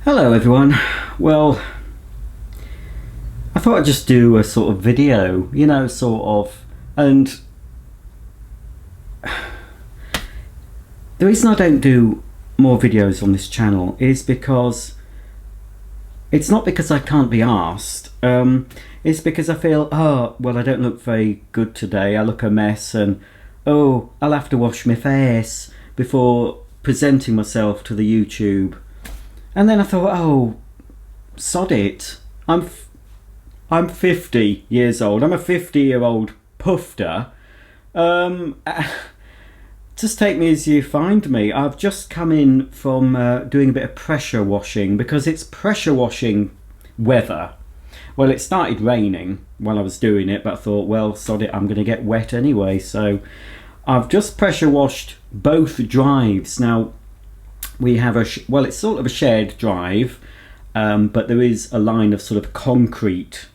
Hello everyone. Well, I thought I'd just do a sort of video, and the reason I don't do more videos on this channel is because it's not because I can't be asked, it's because I feel, oh, well, I don't look very good today, I look a mess, and oh, I'll have to wash my face before presenting myself to the YouTube. And then I thought, oh, sod it. I'm 50 years old. I'm a 50-year-old pufter. Just take me as you find me. I've just come in from doing a bit of pressure washing because it's pressure washing weather. Well, it started raining while I was doing it, but I thought, well, sod it, I'm going to get wet anyway. So I've just pressure washed both drives. Now, we have it's sort of a shared drive, but there is a line of sort of concrete.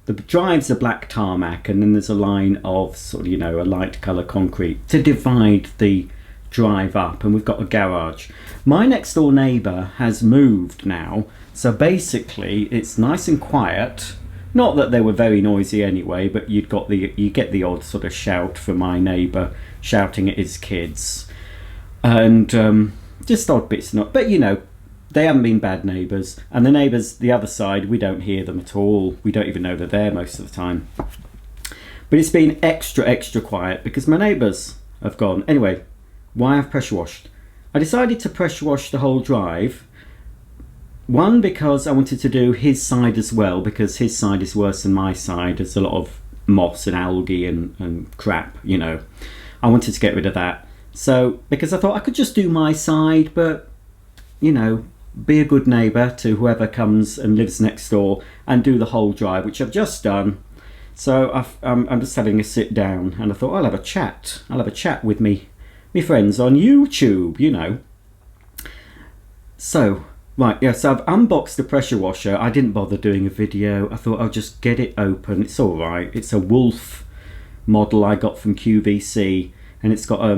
The drive's a black tarmac, and then there's a line of sort of, a light colour concrete to divide the drive up, and we've got a garage. My next door neighbour has moved now, so basically it's nice and quiet. Not that they were very noisy anyway, but you get the odd sort of shout from my neighbour shouting at his kids, and just odd bits, but they haven't been bad neighbours, and the neighbours the other side, we don't hear them at all. We don't even know they're there most of the time. But it's been extra quiet because my neighbours have gone. Anyway, why I've pressure washed? I decided to pressure wash the whole drive. One, because I wanted to do his side as well, because his side is worse than my side. There's a lot of moss and algae and crap, I wanted to get rid of that. So, because I thought I could just do my side, but, be a good neighbour to whoever comes and lives next door and do the whole drive, which I've just done. So I'm just having a sit down, and I thought I'll have a chat. I'll have a chat with me friends on YouTube, So, right, yeah, so I've unboxed the pressure washer. I didn't bother doing a video. I thought I'll just get it open. It's all right. It's a Wolf model I got from QVC. And it's got a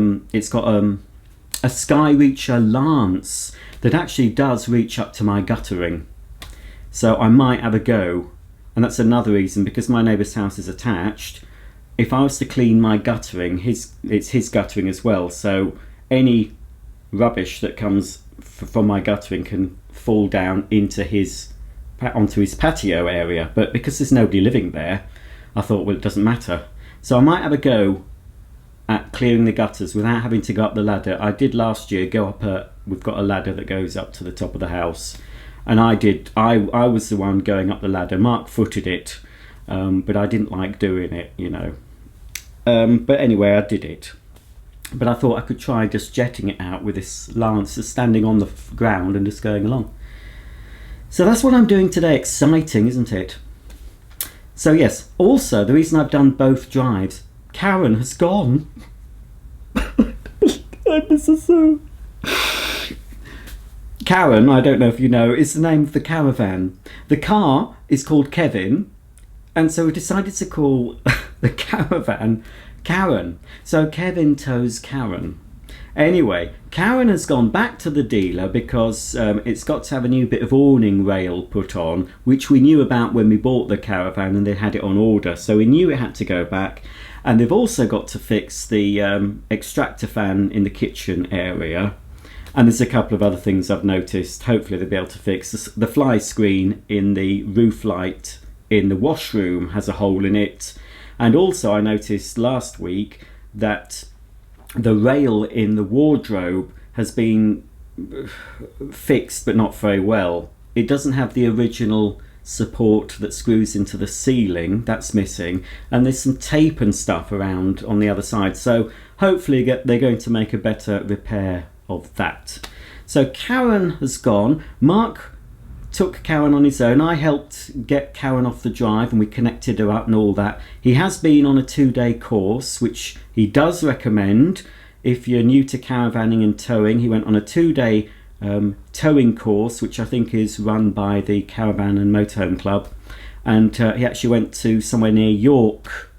Skyreacher lance that actually does reach up to my guttering. So I might have a go, and that's another reason, because my neighbour's house is attached. If I was to clean my guttering, it's his guttering as well, so any rubbish that comes from my guttering can fall down onto his patio area. But because there's nobody living there, I thought, well, it doesn't matter. So I might have a go at clearing the gutters without having to go up the ladder. I did last year go up we've got a ladder that goes up to the top of the house, and I was the one going up the ladder. Mark footed it, but I didn't like doing it, but anyway, I did it. But I thought I could try just jetting it out with this lance, just standing on the ground and just going along. So that's what I'm doing today. Exciting, isn't it? So yes, also the reason I've done both drives, Karen has gone. I miss her so. Karen, I don't know if you know, is the name of the caravan. The car is called Kevin, and so we decided to call the caravan Karen. So Kevin tows Karen. Anyway, Karen has gone back to the dealer because it's got to have a new bit of awning rail put on, which we knew about when we bought the caravan and they had it on order. So we knew it had to go back. And they've also got to fix the extractor fan in the kitchen area. And there's a couple of other things I've noticed. Hopefully they'll be able to fix the fly screen in the roof light in the washroom has a hole in it. And also I noticed last week that the rail in the wardrobe has been fixed, but not very well. It doesn't have the original support that screws into the ceiling. That's missing, and there's some tape and stuff around on the other side. So hopefully they're going to make a better repair of that. So Karen has gone. Mark took Karen on his own. I helped get Karen off the drive and we connected her up and all that. He has been on a 2-day course, which he does recommend if you're new to caravanning and towing. He went on a 2-day towing course, which I think is run by the Caravan and Motorhome Club, and he actually went to somewhere near York.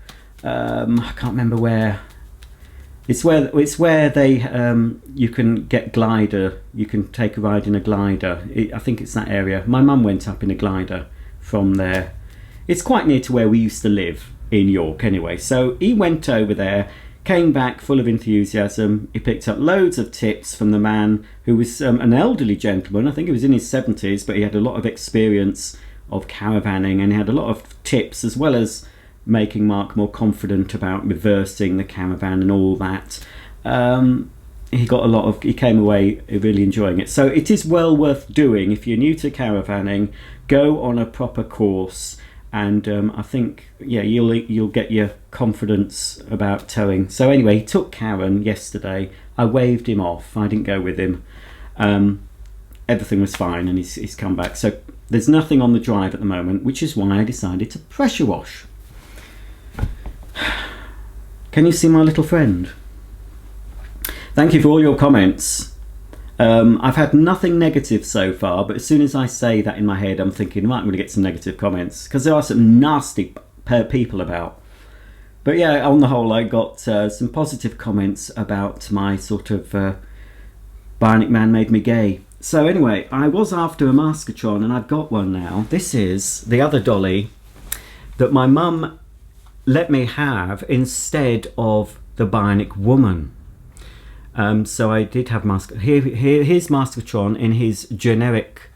I can't remember where. It's where they you can get glider. You can take a ride in a glider. I think it's that area. My mum went up in a glider from there. It's quite near to where we used to live in York anyway. So he went over there, came back full of enthusiasm. He picked up loads of tips from the man who was an elderly gentleman. I think he was in his 70s, but he had a lot of experience of caravanning, and he had a lot of tips, as well as making Mark more confident about reversing the caravan and all that. He came away really enjoying it. So it is well worth doing if you're new to caravanning. Go on a proper course, and I think you'll get your confidence about towing. So anyway, he took Karen yesterday. I waved him off. I didn't go with him. Everything was fine, and he's come back. So there's nothing on the drive at the moment, which is why I decided to pressure wash. Can you see my little friend? Thank you for all your comments. I've had nothing negative so far, but as soon as I say that in my head, I'm thinking, right, I'm going to get some negative comments, because there are some nasty people about. But yeah, on the whole, I got some positive comments about my sort of Bionic Man made me gay. So anyway, I was after a Maskatron, and I've got one now. This is the other dolly that my mum let me have instead of the Bionic Woman. So I did have here's Maskatron in his generic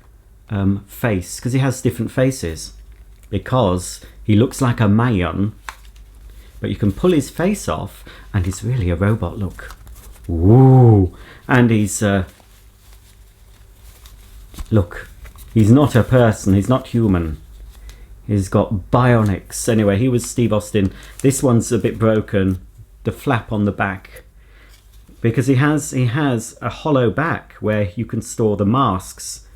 face, because he has different faces, because he looks like a man, but you can pull his face off and he's really a robot look. Ooh. And he's look, he's not a person, he's not human. He's got bionics. Anyway, he was Steve Austin. This one's a bit broken, the flap on the back, because he has a hollow back where you can store the masks.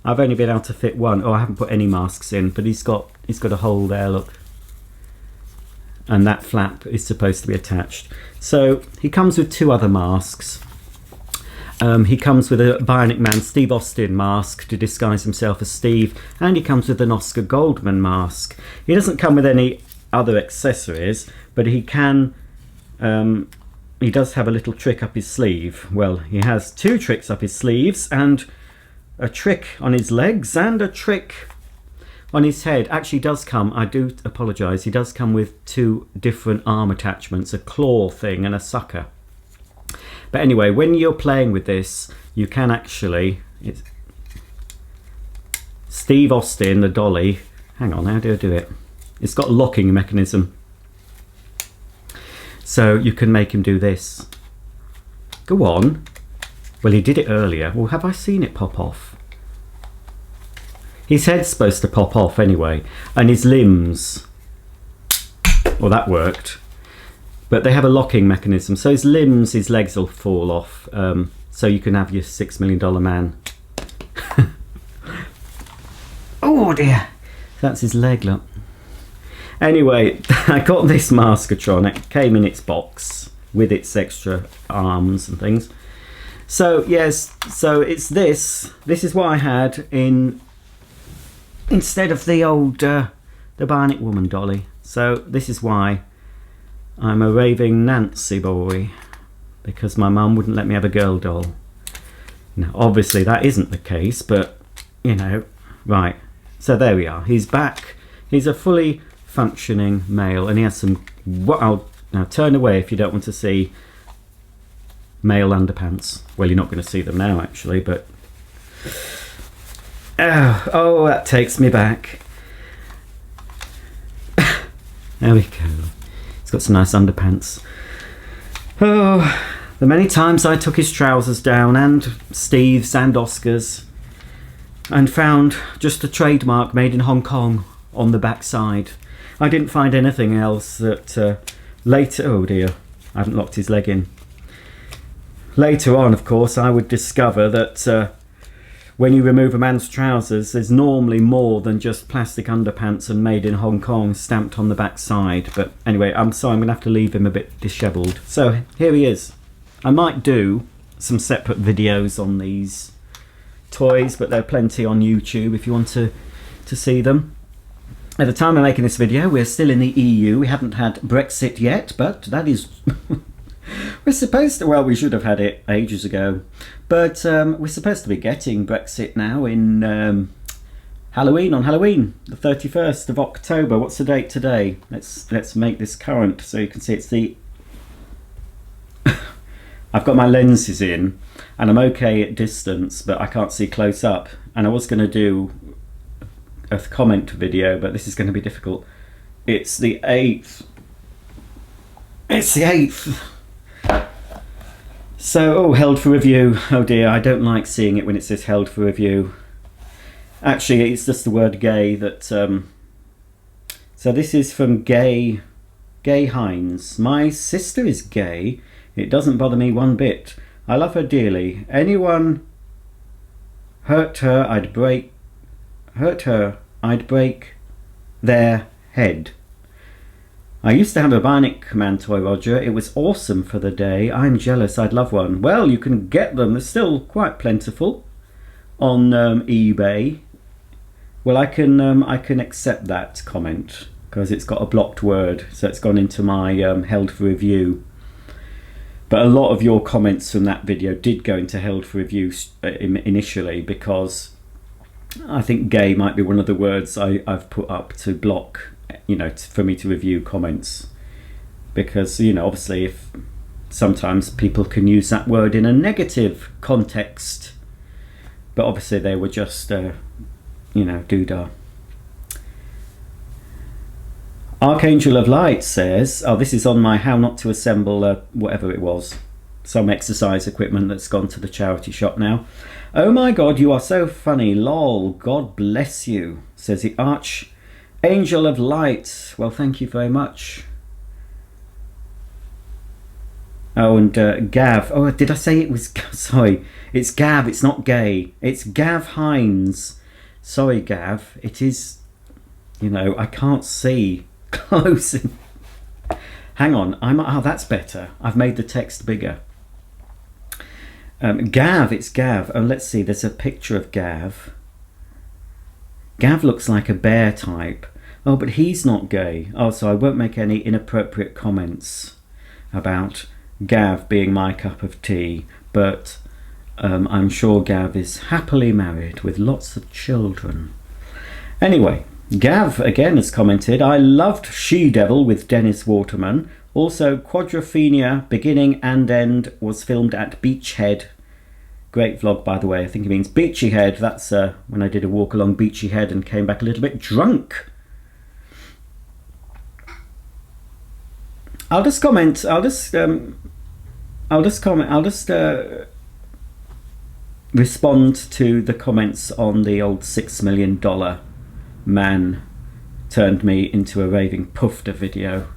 I've only been able to fit one. Oh, I haven't put any masks in, but he's got a hole there, look. And that flap is supposed to be attached. So he comes with two other masks. He comes with a Bionic Man Steve Austin mask to disguise himself as Steve, and he comes with an Oscar Goldman mask. He doesn't come with any other accessories, but he can. He does have a little trick up his sleeve. Well, he has two tricks up his sleeves, and a trick on his legs, and a trick on his head. Actually, he does come, I do apologise, he does come with two different arm attachments, a claw thing and a sucker. But anyway, when you're playing with this, you can actually... It's Steve Austin, the dolly. Hang on, how do I do it? It's got a locking mechanism. So you can make him do this. Go on. Well, he did it earlier. Well, have I seen it pop off? His head's supposed to pop off anyway. And his limbs. Well, that worked. But they have a locking mechanism. So his limbs, his legs will fall off. So you can have your $6 million man. Oh dear. That's his leg, look. Anyway, I got this Maskatron. It came in its box with its extra arms and things. So yes, so it's this. This is what I had instead of the old the Bionic Woman dolly. So this is why I'm a raving Nancy boy, because my mum wouldn't let me have a girl doll. Now, obviously that isn't the case, but you know, right. So there we are. He's back. He's a fully functioning male, and he has some. I'll now turn away if you don't want to see male underpants. Well, you're not going to see them now, actually, but oh, that takes me back. There we go. He's got some nice underpants. Oh, the many times I took his trousers down, and Steve's and Oscar's, and found just a trademark made in Hong Kong on the back side. I didn't find anything else that later... Oh dear, I haven't locked his leg in. Later on, of course, I would discover that when you remove a man's trousers, there's normally more than just plastic underpants and made in Hong Kong stamped on the back side. But anyway, I'm sorry, I'm going to have to leave him a bit dishevelled. So here he is. I might do some separate videos on these toys, but there are plenty on YouTube if you want to see them. At the time of making this video, we're still in the EU. We haven't had Brexit yet, but that is... We're supposed to, well, we should have had it ages ago, but we're supposed to be getting Brexit now in Halloween, on Halloween, the 31st of October. What's the date today? Let's make this current so you can see. It's the I've got my lenses in and I'm okay at distance, but I can't see close up. And I was going to do a comment video, but this is going to be difficult. It's the 8th. It's the 8th. So, held for review. Oh dear, I don't like seeing it when it says held for review. Actually, it's just the word gay that... So this is from Gay Hines. My sister is gay. It doesn't bother me one bit. I love her dearly. Anyone hurt her, I'd break their head. I used to have a Bionic Man toy, Roger. It was awesome for the day. I'm jealous. I'd love one. Well, you can get them. They're still quite plentiful on eBay. Well, I can accept that comment because it's got a blocked word, so it's gone into my held for review. But a lot of your comments from that video did go into held for review initially, because I think gay might be one of the words I've put up to block, you know, for me to review comments, because, you know, obviously if sometimes people can use that word in a negative context, but obviously they were just you know, doodah. Archangel of Light says, oh, this is on my how not to assemble whatever it was, some exercise equipment that's gone to the charity shop now. Oh my god, you are so funny, lol, God bless you, says the Archangel of Light. Well, thank you very much. Oh, and Gav, oh, did I say it was, sorry, it's Gav, it's not gay, it's Gav Hines. Sorry, Gav, it is, you know, I can't see close. Hang on, oh, that's better. I've made the text bigger. Gav, it's Gav. Oh, let's see, there's a picture of Gav. Gav looks like a bear type. Oh, but he's not gay. Oh, so I won't make any inappropriate comments about Gav being my cup of tea, but I'm sure Gav is happily married with lots of children. Anyway, Gav again has commented, I loved She-Devil with Dennis Waterman. Also, Quadrophenia beginning and end was filmed at Beachhead. Great vlog, by the way. I think it means Beachy Head. That's when I did a walk along Beachy Head and came back a little bit drunk. I'll just respond to the comments on the old $6 million man turned me into a raving pufter video.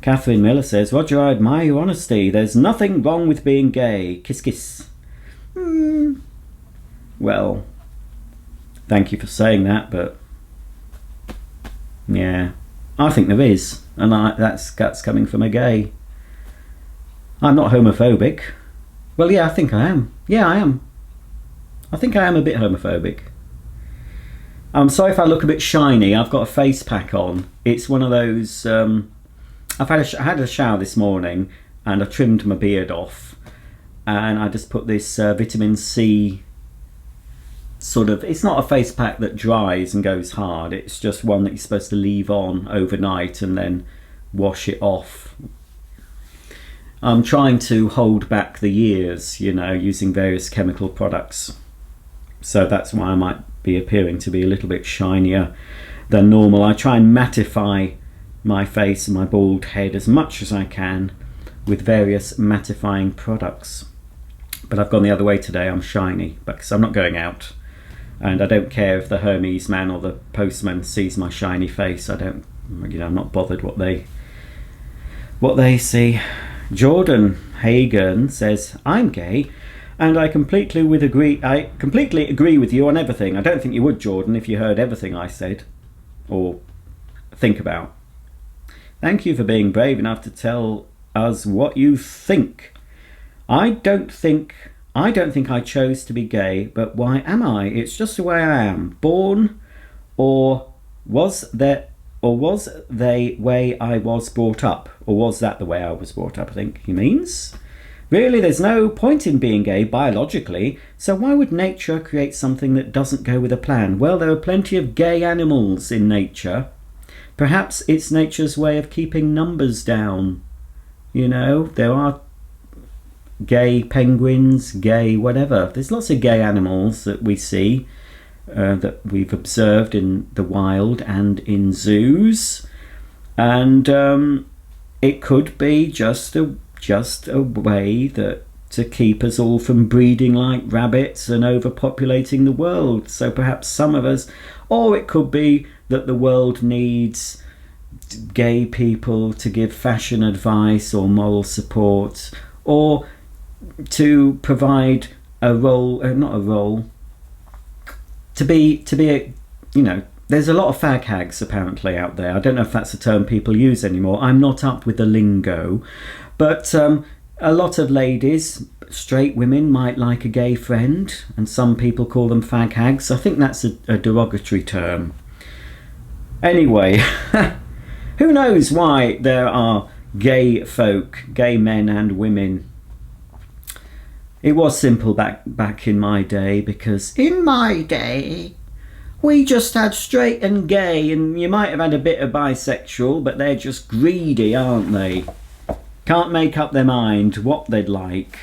Catherine Miller says, Roger, I admire your honesty. There's nothing wrong with being gay. Kiss kiss. Well, thank you for saying that, but yeah, I think there is, and that's coming from a gay. I'm not homophobic. Well, yeah, I think I am. Yeah, I am. I think I am a bit homophobic. I'm sorry if I look a bit shiny. I've got a face pack on. It's one of those... I had a shower this morning and I trimmed my beard off. And I just put this vitamin C sort of... It's not a face pack that dries and goes hard. It's just one that you're supposed to leave on overnight and then wash it off. I'm trying to hold back the years, you know, using various chemical products. So that's why I might be appearing to be a little bit shinier than normal. I try and mattify my face and my bald head as much as I can with various mattifying products. But I've gone the other way today. I'm shiny because I'm not going out. And I don't care if the Hermes man or the postman sees my shiny face. I don't, you know, I'm not bothered what they see. Jordan Hagen says, I'm gay and I completely agree with you on everything. I don't think you would, Jordan, if you heard everything I said or think about. Thank you for being brave enough to tell us what you think. I don't think I chose to be gay, but why am I? It's just the way I am. Born, or was there Or was the way I was brought up? Or was that the way I was brought up, I think he means? Really, there's no point in being gay biologically, so why would nature create something that doesn't go with a plan? Well, there are plenty of gay animals in nature. Perhaps it's nature's way of keeping numbers down. You know, there are gay penguins, gay whatever. There's lots of gay animals that we see, that we've observed in the wild and in zoos. And it could be just a way that to keep us all from breeding like rabbits and overpopulating the world. So perhaps some of us, or it could be that the world needs gay people to give fashion advice or moral support, or to provide a role, not a role, to be a, you know, there's a lot of fag hags apparently out there. I don't know if that's a term people use anymore. I'm not up with the lingo. But a lot of ladies, straight women, might like a gay friend, and some people call them fag hags. I think that's a derogatory term. Anyway, who knows why there are gay folk, gay men and women. It was simple back in my day, because in my day we just had straight and gay, and you might have had a bit of bisexual, but they're just greedy, aren't they? Can't make up their mind what they'd like.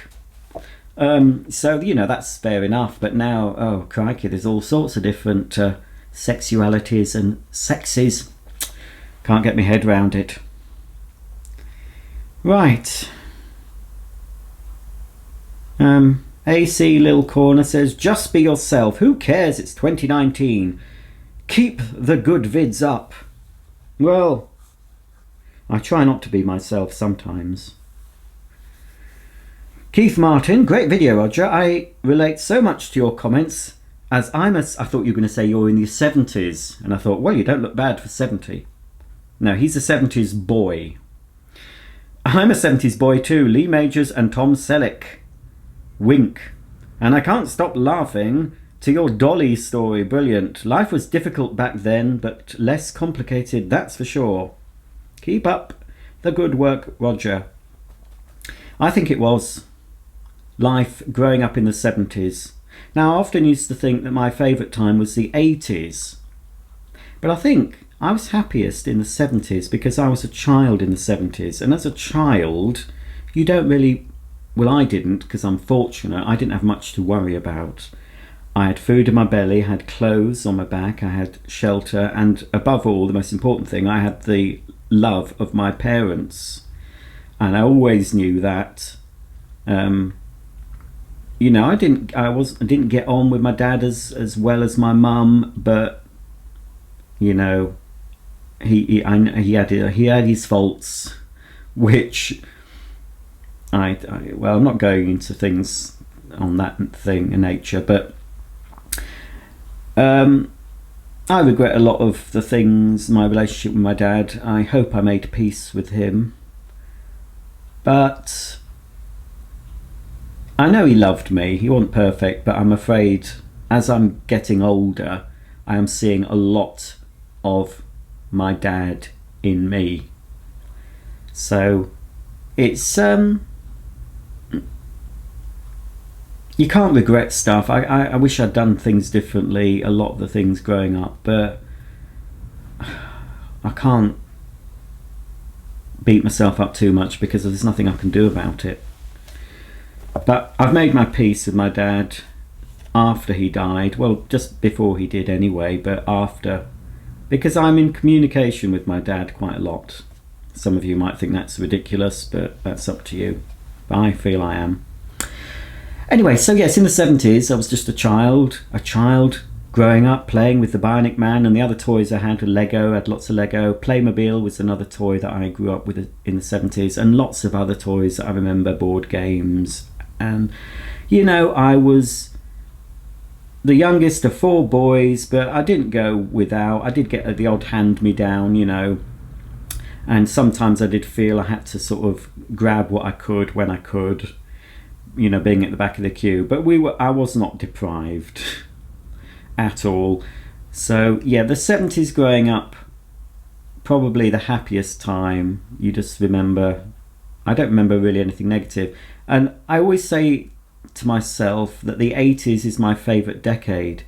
So, you know, that's fair enough. But now, oh crikey, there's all sorts of different sexualities and sexes. Can't get my head round it. Right. AC Lil Corner says, just be yourself. Who cares? It's 2019. Keep the good vids up. Well, I try not to be myself sometimes. Keith Martin, great video, Roger. I relate so much to your comments, as I thought you were going to say you're in your 70s, and I thought, well, you don't look bad for 70. No, he's a 70s boy. I'm a 70s boy too. Lee Majors and Tom Selleck. Wink. And I can't stop laughing to your Dolly story. Brilliant. Life was difficult back then, but less complicated, that's for sure. Keep up the good work, Roger. I think it was life growing up in the 70s. Now, I often used to think that my favourite time was the 80s. But I think I was happiest in the 70s because I was a child in the 70s. And as a child, you don't really... Well, I didn't, because I'm fortunate. I didn't have much to worry about. I had food in my belly, I had clothes on my back, I had shelter, and above all, the most important thing, I had the love of my parents. And I always knew that. You know, I didn't get on with my dad as well as my mum, but you know, he had his faults, which well, I'm not going into things on that thing in nature, but I regret a lot of the things, my relationship with my dad. I hope I made peace with him, but I know he loved me. He wasn't perfect, but I'm afraid as I'm getting older, I am seeing a lot of my dad in me. So it's you can't regret stuff. I wish I'd done things differently, a lot of the things growing up, but I can't beat myself up too much because there's nothing I can do about it. But I've made my peace with my dad after he died. Well, just before he did anyway, but after, because I'm in communication with my dad quite a lot. Some of you might think that's ridiculous, but that's up to you. But I feel I am. Anyway, so yes, in the 70s, I was just a child growing up, playing with the Bionic Man, and the other toys I had were Lego. I had lots of Lego. Playmobil was another toy that I grew up with in the 70s, and lots of other toys that I remember, board games. And, you know, I was the youngest of 4 boys, but I didn't go without. I did get the odd hand-me-down, you know, and sometimes I did feel I had to sort of grab what I could when I could, you know, being at the back of the queue. But I was not deprived at all. So yeah, the 70s growing up probably the happiest time. You just remember, I don't remember really anything negative. And I always say to myself that the 80s is my favourite decade.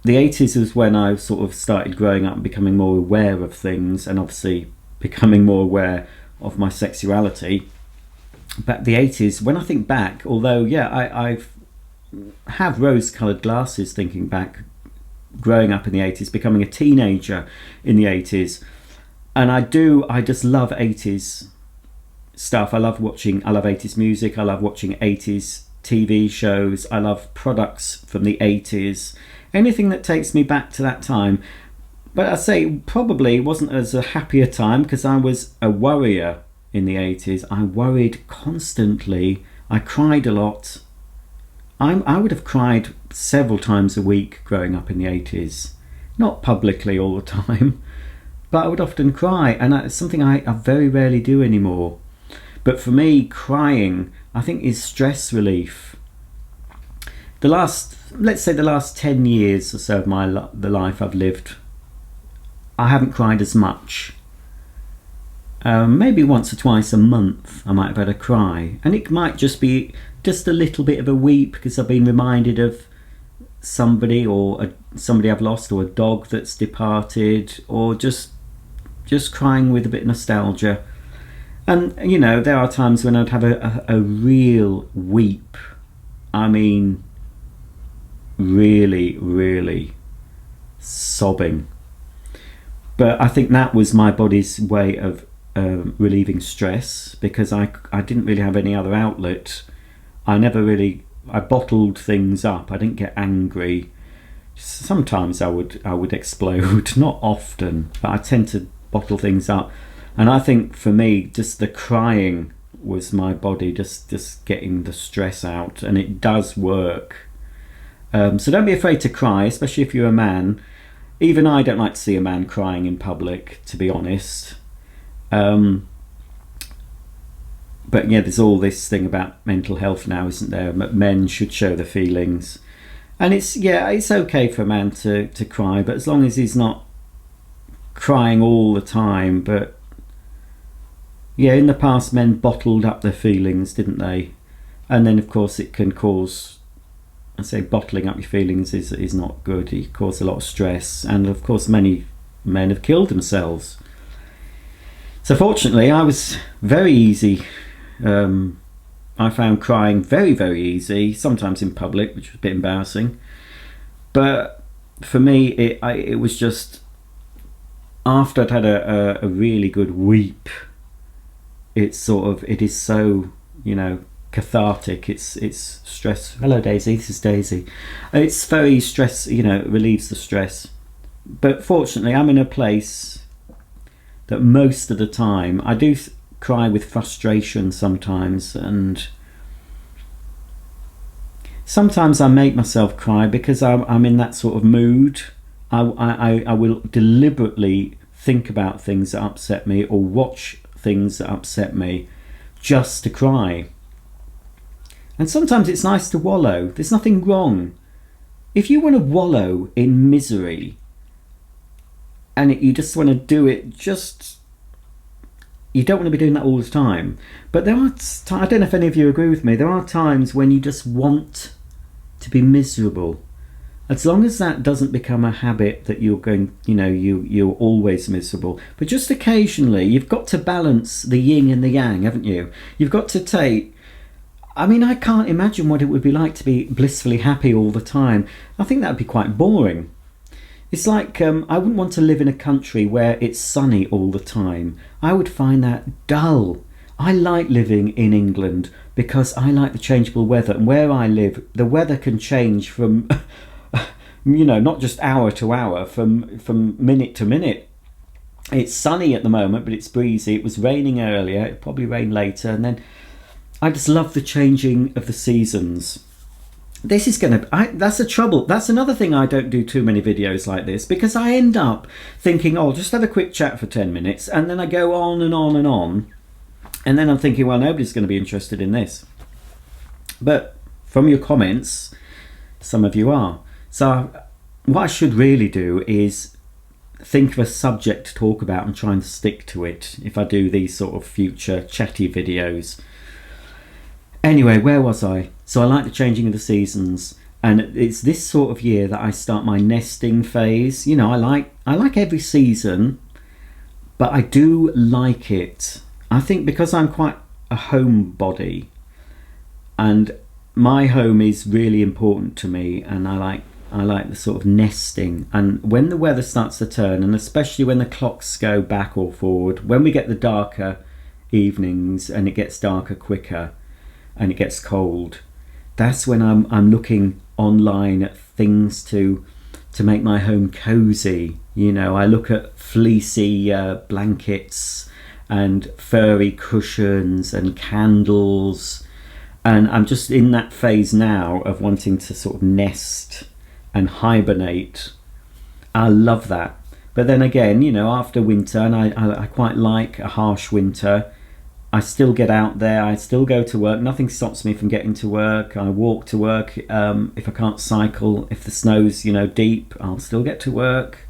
The 80s was when I sort of started growing up and becoming more aware of things, and obviously becoming more aware of my sexuality. But the 80s, when I think back, although yeah, I have rose-coloured glasses thinking back, growing up in the 80s, becoming a teenager in the 80s, and I just love 80s stuff. I love 80s music, I love watching 80s TV shows, I love products from the 80s, anything that takes me back to that time. But I say probably wasn't as a happier time, because I was a worrier in the 80s. I worried constantly, I cried a lot. I would have cried several times a week growing up in the 80s. Not publicly all the time, but I would often cry, and it's something I very rarely do anymore. But for me, crying, I think, is stress relief. Let's say the last 10 years or so of the life I've lived, I haven't cried as much. Maybe once or twice a month I might have had a cry, and it might just be just a little bit of a weep because I've been reminded of somebody, or somebody I've lost, or a dog that's departed, or just crying with a bit of nostalgia. And you know, there are times when I'd have a real weep. I mean, really, really sobbing. But I think that was my body's way of relieving stress, because I didn't really have any other outlet. I bottled things up. I didn't get angry. Sometimes I would explode, not often, but I tend to bottle things up. And I think for me, just the crying was my body just getting the stress out, and it does work. So don't be afraid to cry, especially if you're a man. Even I don't like to see a man crying in public, to be honest. But yeah, there's all this thing about mental health now, isn't there? Men should show their feelings, and it's okay for a man to cry, but as long as he's not crying all the time. But yeah, in the past, men bottled up their feelings, didn't they? And then of course it can cause, I say, bottling up your feelings is not good. It causes a lot of stress, and of course many men have killed themselves. So fortunately I was very easy. I found crying very, very easy, sometimes in public, which was a bit embarrassing. But for me, it was just after I'd had a really good weep. It is so, you know, cathartic. It's stress. Hello, Daisy. This is Daisy. It's very stress. You know, it relieves the stress. But fortunately, I'm in a place that most of the time I do cry with frustration sometimes, and sometimes I make myself cry because I'm in that sort of mood. I will deliberately think about things that upset me, or watch things that upset me, just to cry. And sometimes it's nice to wallow. There's nothing wrong. If you want to wallow in misery, and you just want to do it, you don't want to be doing that all the time. But there are I don't know if any of you agree with me, there are times when you just want to be miserable. As long as that doesn't become a habit that you're going, you know, you're always miserable. But just occasionally, you've got to balance the yin and the yang, haven't you? You've got to take, I mean, I can't imagine what it would be like to be blissfully happy all the time. I think that would be quite boring. It's like, I wouldn't want to live in a country where it's sunny all the time. I would find that dull. I like living in England because I like the changeable weather. And where I live, the weather can change from, you know, not just hour to hour, from minute to minute. It's sunny at the moment, but it's breezy. It was raining earlier. It'll probably rain later. And then I just love the changing of the seasons. This is that's the trouble. That's another thing I don't do too many videos like this, because I end up thinking, oh, just have a quick chat for 10 minutes, and then I go on and on and on, and then I'm thinking, well, nobody's going to be interested in this. But from your comments, some of you are. So what I should really do is think of a subject to talk about and try and stick to it if I do these sort of future chatty videos. Anyway, where was I? So I like the changing of the seasons, and it's this sort of year that I start my nesting phase. You know, I like every season, but I do like it. I think because I'm quite a homebody, and my home is really important to me, and I like the sort of nesting. And when the weather starts to turn, and especially when the clocks go back or forward, when we get the darker evenings and it gets darker quicker and it gets cold, that's when I'm looking online at things to make my home cozy. You know, I look at fleecy blankets and furry cushions and candles, and I'm just in that phase now of wanting to sort of nest and hibernate. I love that. But then again, you know, after winter, and I quite like a harsh winter, I still get out there, I still go to work. Nothing stops me from getting to work. I walk to work. If I can't cycle, if the snow's, you know, deep, I'll still get to work.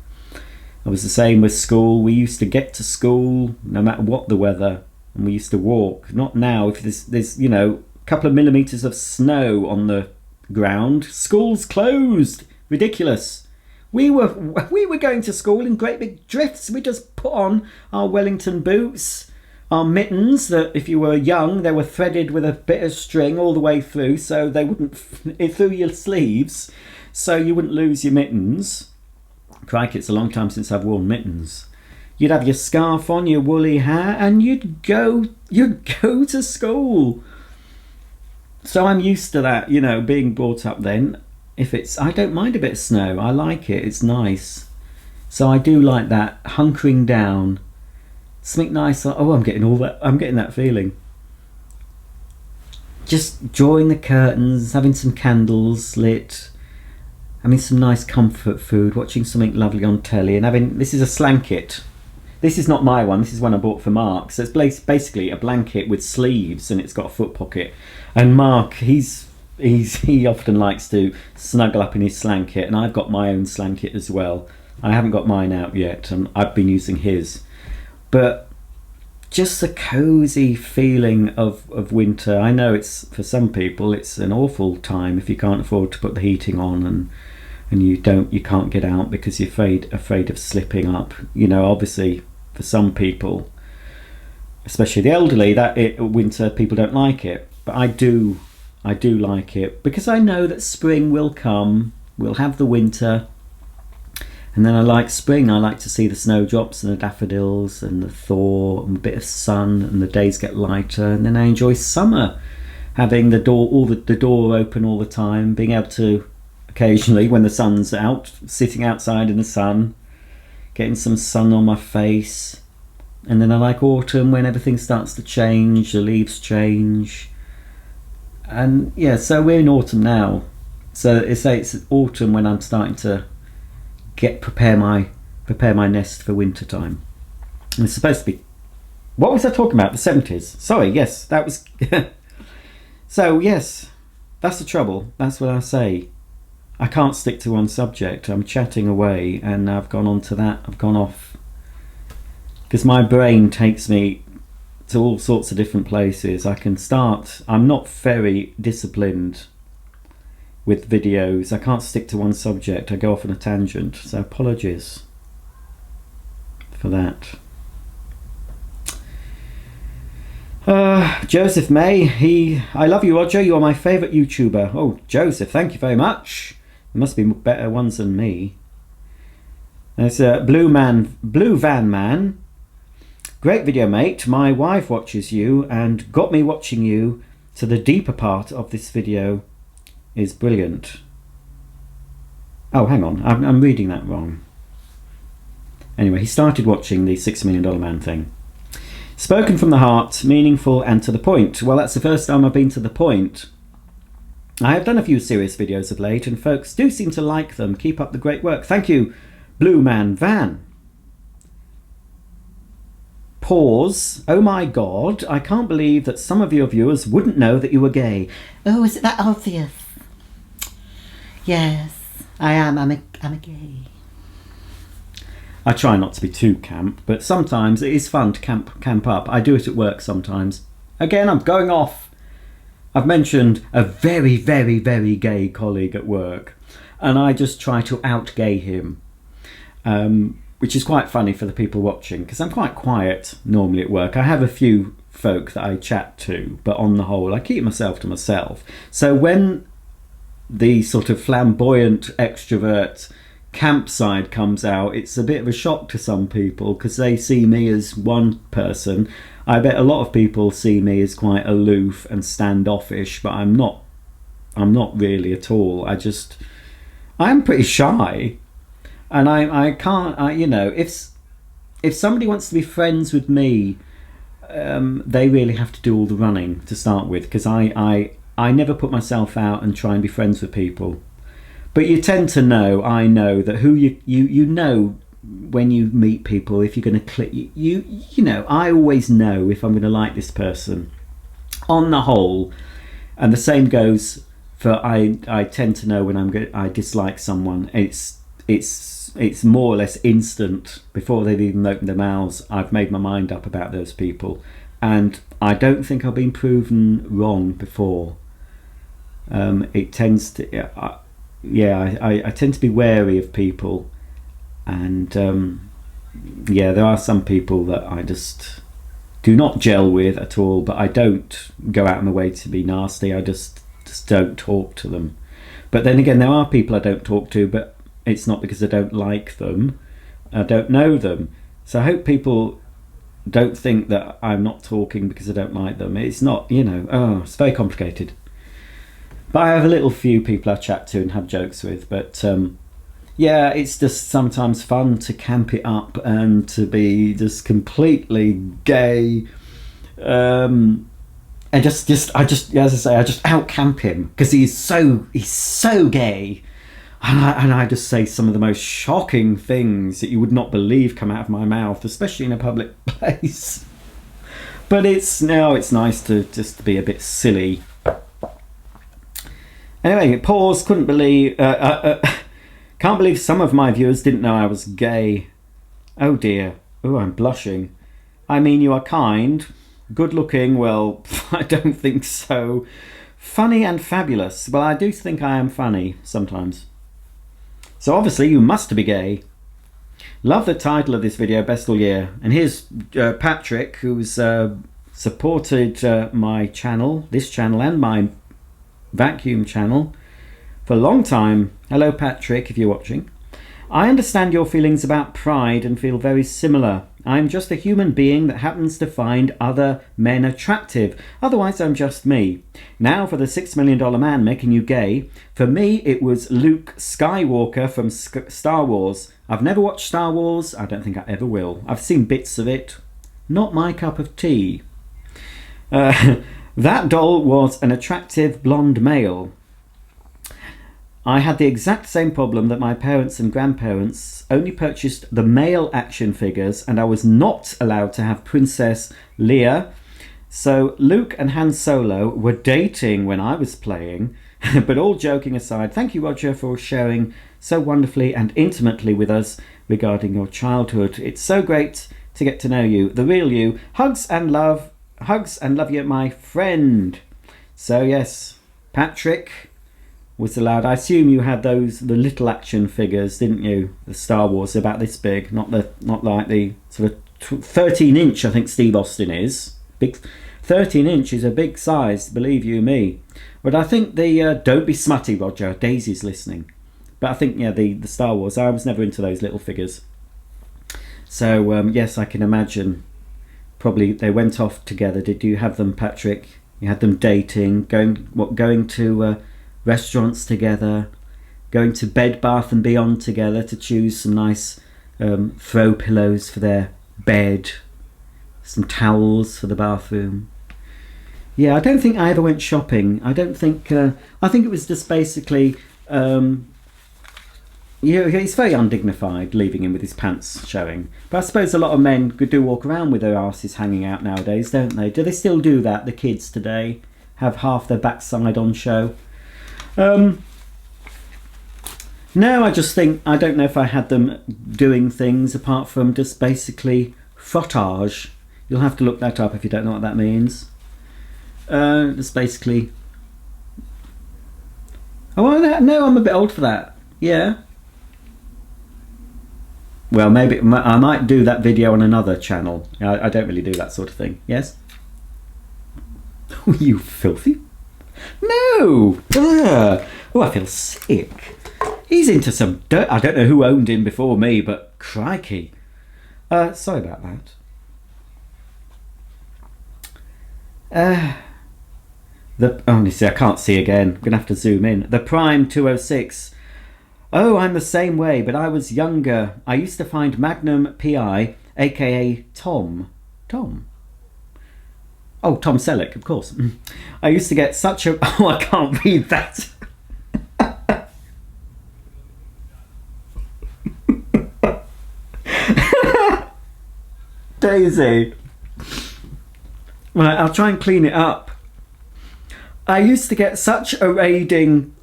It was the same with school. We used to get to school no matter what the weather, and we used to walk. Not now. If there's you know, a couple of millimeters of snow on the ground, school's closed. Ridiculous. We were going to school in great big drifts. We just put on our Wellington boots, our mittens that, if you were young, they were threaded with a bit of string all the way through, so they wouldn't through your sleeves, so you wouldn't lose your mittens. Crikey, it's a long time since I've worn mittens. You'd have your scarf on, your woolly hat, and you'd go to school. So I'm used to that, you know, being brought up then. I don't mind a bit of snow. I like it. It's nice. So I do like that hunkering down. Something nice. Oh, I'm getting that feeling. Just drawing the curtains, having some candles lit, having some nice comfort food, watching something lovely on telly, and having, this is a slanket. This is not my one. This is one I bought for Mark. So it's basically a blanket with sleeves, and it's got a foot pocket. And Mark, he often likes to snuggle up in his slanket, and I've got my own slanket as well. I haven't got mine out yet, and I've been using his. But just the cozy feeling of winter. I know it's, for some people, it's an awful time if you can't afford to put the heating on, and you can't get out because you're afraid of slipping up. You know, obviously for some people, especially the elderly, winter people don't like it. But I do like it, because I know that spring will come. We'll have the winter, and then I like spring. I like to see the snowdrops and the daffodils and the thaw and a bit of sun, and the days get lighter. And then I enjoy summer, having the door open all the time, being able to occasionally, when the sun's out, sitting outside in the sun, getting some sun on my face. And then I like autumn, when everything starts to change, the leaves change. And yeah, so we're in autumn now. So it's autumn when I'm starting to prepare my nest for winter time. And it's supposed to be, what was I talking about? The 70s. Sorry, yes, that was so yes, that's the trouble. That's what I say. I can't stick to one subject. I'm chatting away, and I've gone on to that. I've gone off because my brain takes me to all sorts of different places. I'm not very disciplined with videos. I can't stick to one subject. I go off on a tangent, so apologies for that. Joseph May, I love you, Roger. You are my favourite YouTuber. Oh, Joseph, thank you very much. There must be better ones than me. There's Blue Van Man. Great video, mate. My wife watches you and got me watching you, so the deeper part of this video is brilliant. Oh, hang on. I'm reading that wrong. Anyway, he started watching the $6 Million Man thing. Spoken from the heart, meaningful and to the point. Well, that's the first time I've been to the point. I have done a few serious videos of late, and folks do seem to like them. Keep up the great work. Thank you, Blue Man Van. Pause. Oh my God, I can't believe that some of your viewers wouldn't know that you were gay. Oh, is it that obvious? Yes, I am. I'm a gay. I try not to be too camp, but sometimes it is fun to camp up. I do it at work sometimes. Again, I'm going off. I've mentioned a very, very, very gay colleague at work, and I just try to out-gay him, which is quite funny for the people watching, because I'm quite quiet normally at work. I have a few folk that I chat to, but on the whole, I keep myself to myself. So when the sort of flamboyant extrovert camp side comes out, it's a bit of a shock to some people, because they see me as one person. I bet a lot of people see me as quite aloof and standoffish, but I'm not really at all. I'm pretty shy, and I can't, you know, if somebody wants to be friends with me, they really have to do all the running to start with, because I never put myself out and try and be friends with people. But you tend to know, I know, that who you know when you meet people, if you're going to click, you know, I always know if I'm going to like this person on the whole. And the same goes for, I tend to know when I dislike someone. It's more or less instant. Before they've even opened their mouths, I've made my mind up about those people, and I don't think I've been proven wrong before. It tends to, I tend to be wary of people, and there are some people that I just do not gel with at all, but I don't go out of my way to be nasty. I just don't talk to them. But then again, there are people I don't talk to, but it's not because I don't like them. I don't know them. So I hope people don't think that I'm not talking because I don't like them. It's not, you know, it's very complicated. But I have a little few people I chat to and have jokes with. But it's just sometimes fun to camp it up and to be just completely gay. And I just as I say, I just out camp him because he's so gay. And I just say some of the most shocking things that you would not believe come out of my mouth, especially in a public place. But it's nice to just be a bit silly. Anyway, pause. Can't believe some of my viewers didn't know I was gay. Oh dear. Oh, I'm blushing. I mean, you are kind, good looking. Well, I don't think so. Funny and fabulous. Well, I do think I am funny sometimes. So obviously you must be gay. Love the title of this video, Best All Year. And here's Patrick, who's supported my channel, this channel, and my vacuum channel for a long time. Hello Patrick, if you're watching. I understand your feelings about pride and feel very similar. I'm just a human being that happens to find other men attractive. Otherwise, I'm just me. Now for the $6 Million Man making you gay. For me, it was Luke Skywalker from Star Wars. I've never watched Star Wars. I don't think I ever will. I've seen bits of it. Not my cup of tea. That doll was an attractive blonde male. I had the exact same problem that my parents and grandparents only purchased the male action figures, and I was not allowed to have Princess Leia. So Luke and Han Solo were dating when I was playing. But all joking aside, thank you, Roger, for sharing so wonderfully and intimately with us regarding your childhood. It's so great to get to know you, the real you. Hugs and love you, my friend. So yes, Patrick was allowed. I assume you had the little action figures, didn't you? The Star Wars, about this big, not like the sort of 13-inch. I think Steve Austin is big. 13-inch is a big size, believe you me. But I think the don't be smutty, Roger. Daisy's listening. But I think the Star Wars. I was never into those little figures. So yes, I can imagine. Probably they went off together. Did you have them, Patrick? You had them dating, going to restaurants together, going to Bed Bath and Beyond together to choose some nice throw pillows for their bed, some towels for the bathroom. Yeah, I don't think I ever went shopping. I don't think. I think it was just basically. He's very undignified, leaving him with his pants showing. But I suppose a lot of men do walk around with their asses hanging out nowadays, don't they? Do they still do that? The kids today have half their backside on show. No, I just think, I don't know if I had them doing things apart from just basically frottage. You'll have to look that up if you don't know what that means. Just basically... Oh, no, I'm a bit old for that. Yeah. Well, maybe I might do that video on another channel. I don't really do that sort of thing. Yes? Oh, you filthy... No! Ugh. Oh, I feel sick. He's into some dirt. I don't know who owned him before me, but crikey. Sorry about that. Honestly, I can't see again. I'm going to have to zoom in. The Prime 206. Oh, I'm the same way, but I was younger. I used to find Magnum PI, aka Tom. Tom? Oh, Tom Selleck, of course. I used to get such a... Oh, I can't read that. Daisy. Right, I'll try and clean it up. I used to get such a raging...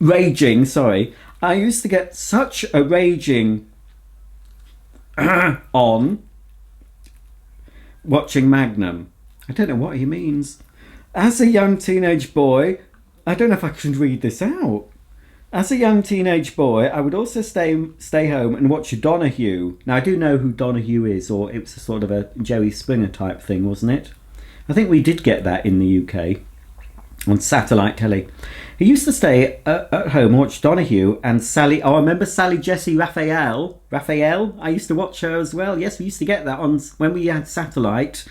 I used to get such a raging on watching Magnum. I don't know what he means. As a young teenage boy, I don't know if I can read this out. As a young teenage boy, I would also stay home and watch Donahue. Now, I do know who Donahue is, or it was a sort of a Jerry Springer type thing, wasn't it? I think we did get that in the UK on satellite telly. He used to stay at home, watch Donahue and Sally. Oh, I remember Sally Jesse Raphael. I used to watch her as well. Yes, we used to get that on when we had satellite.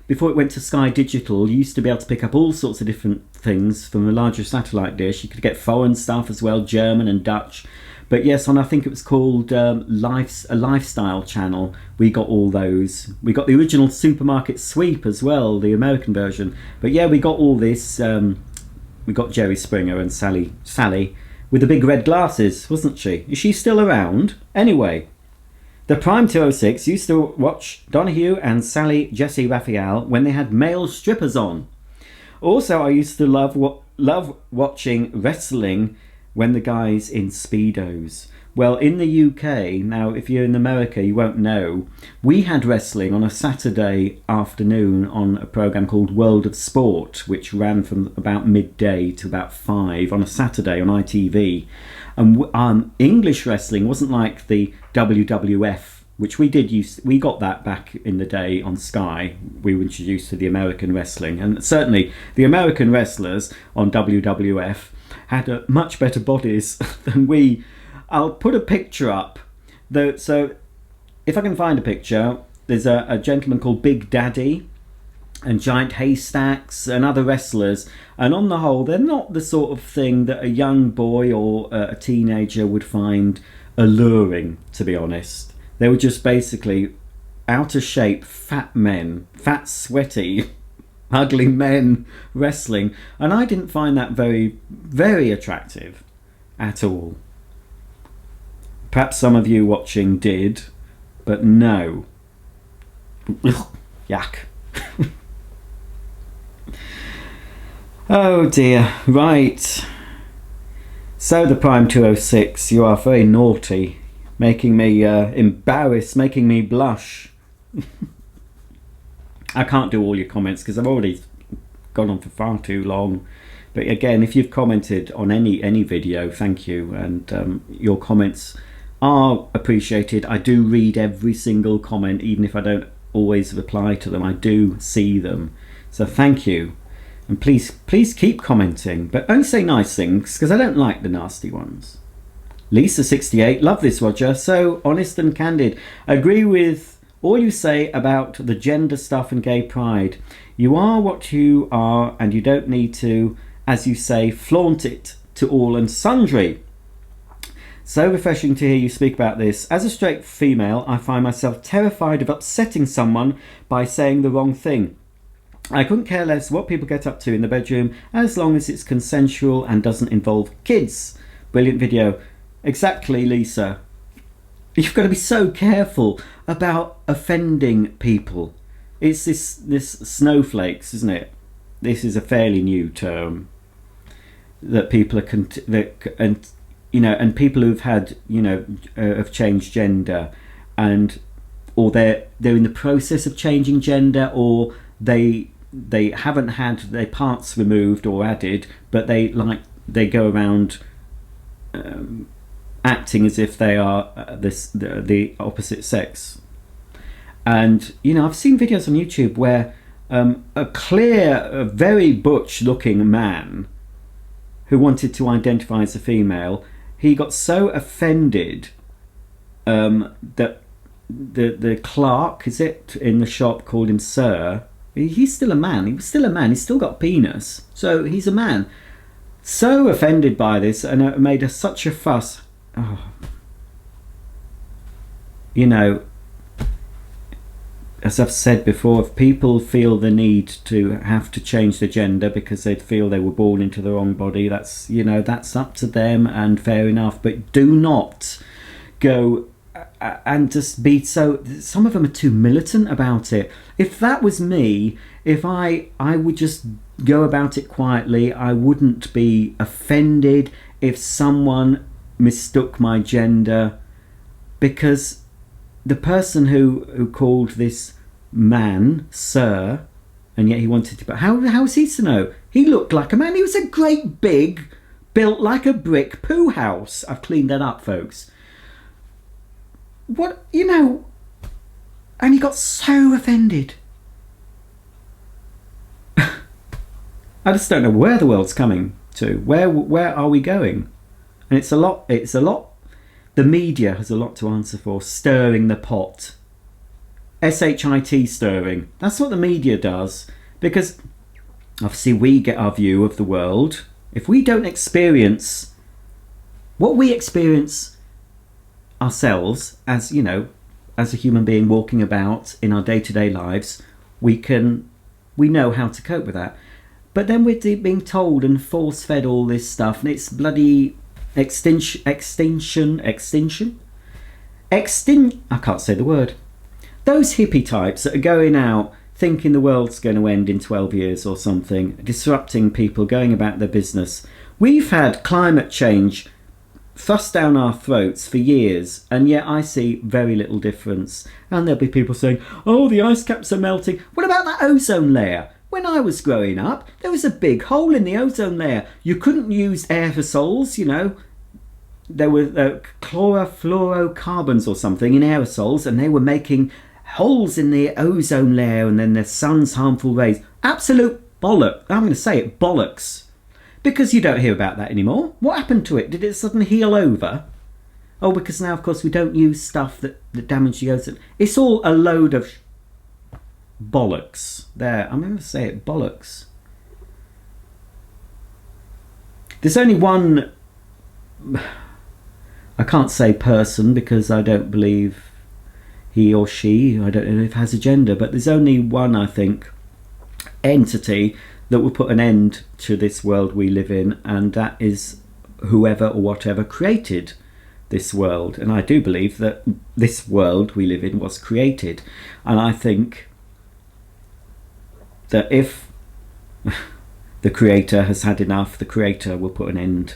Before it went to Sky Digital, you used to be able to pick up all sorts of different things from a larger satellite dish. You could get foreign stuff as well, German and Dutch. But yes, on I think it was called a Lifestyle channel, we got all those. We got the original Supermarket Sweep as well, the American version. But yeah, we got all this. We got Jerry Springer and Sally with the big red glasses, wasn't she? Is she still around? Anyway, the Prime 206 used to watch Donahue and Sally Jesse Raphael when they had male strippers on. Also, I used to love watching wrestling when the guys in Speedos. Well, in the UK, now if you're in America you won't know, we had wrestling on a Saturday afternoon on a programme called World of Sport, which ran from about midday to about 5 on a Saturday on ITV. And English wrestling wasn't like the WWF, which we got that back in the day on Sky. We were introduced to the American wrestling, and certainly the American wrestlers on WWF had much better bodies than we. I'll put a picture up, though. So if I can find a picture, there's a gentleman called Big Daddy and Giant Haystacks and other wrestlers, and on the whole they're not the sort of thing that a young boy or a teenager would find alluring, to be honest. They were just basically out of shape fat men, fat sweaty ugly men wrestling, and I didn't find that very, very attractive at all. Perhaps some of you watching did, but no. Yuck. Oh dear. Right. So the Prime 206, you are very naughty, making me embarrassed, making me blush. I can't do all your comments because I've already gone on for far too long. But again, if you've commented on any video, thank you, and your comments are appreciated. I do read every single comment, even if I don't always reply to them. I do see them, so thank you, and please keep commenting, but only say nice things because I don't like the nasty ones. Lisa68, love this, Roger. So honest and candid. Agree with all you say about the gender stuff and gay pride. You are what you are, and you don't need to, as you say, flaunt it to all and sundry. So refreshing to hear you speak about this. As a straight female, I find myself terrified of upsetting someone by saying the wrong thing. I couldn't care less what people get up to in the bedroom as long as it's consensual and doesn't involve kids. Brilliant video. Exactly, Lisa. You've got to be so careful about offending people. It's this snowflakes, isn't it? This is a fairly new term that people are and people who've had, have changed gender, and or they're in the process of changing gender, or they haven't had their parts removed or added, but they go around acting as if they are the opposite sex. And I've seen videos on YouTube where a very butch looking man who wanted to identify as a female, he got so offended that the clerk, is it, in the shop called him sir. He's still a man. He was still a man. He's still got a penis, so he's a man. So offended by this, and it made such a fuss. Oh. As I've said before, if people feel the need to have to change the gender because they feel they were born into the wrong body, that's up to them, and fair enough. But do not go and just be so. Some of them are too militant about it. If that was me, if I would just go about it quietly. I wouldn't be offended if someone mistook my gender, because the person who called this man sir, and yet he wanted to, but how was he to know? He looked like a man. He was a great big, built like a brick poo house. I've cleaned that up, folks. What, and he got so offended. I just don't know where the world's coming to. Where are we going? And it's a lot. The media has a lot to answer for, stirring the pot. SHIT, stirring. That's what the media does, because obviously we get our view of the world. If we don't experience what we experience ourselves as, as a human being walking about in our day-to-day lives, we know how to cope with that. But then we're being told and force-fed all this stuff, and it's bloody extinction. I can't say the word. Those hippie types that are going out thinking the world's going to end in 12 years or something, disrupting people, going about their business. We've had climate change thrust down our throats for years, and yet I see very little difference. And there'll be people saying, oh, the ice caps are melting. What about that ozone layer? When I was growing up, there was a big hole in the ozone layer. You couldn't use aerosols, There were chlorofluorocarbons or something in aerosols, and they were making holes in the ozone layer, and then the sun's harmful rays. Absolute bollock. I'm going to say it, bollocks. Because you don't hear about that anymore. What happened to it? Did it suddenly heal over? Oh, because now, of course, we don't use stuff that damage the ozone. It's all a load of bollocks. There, I'm going to say it, bollocks. There's only one, I can't say person because I don't believe he or she, I don't know if it has a gender, but there's only one, I think, entity that will put an end to this world we live in, and that is whoever or whatever created this world. And I do believe that this world we live in was created, and I think that if the creator has had enough, the creator will put an end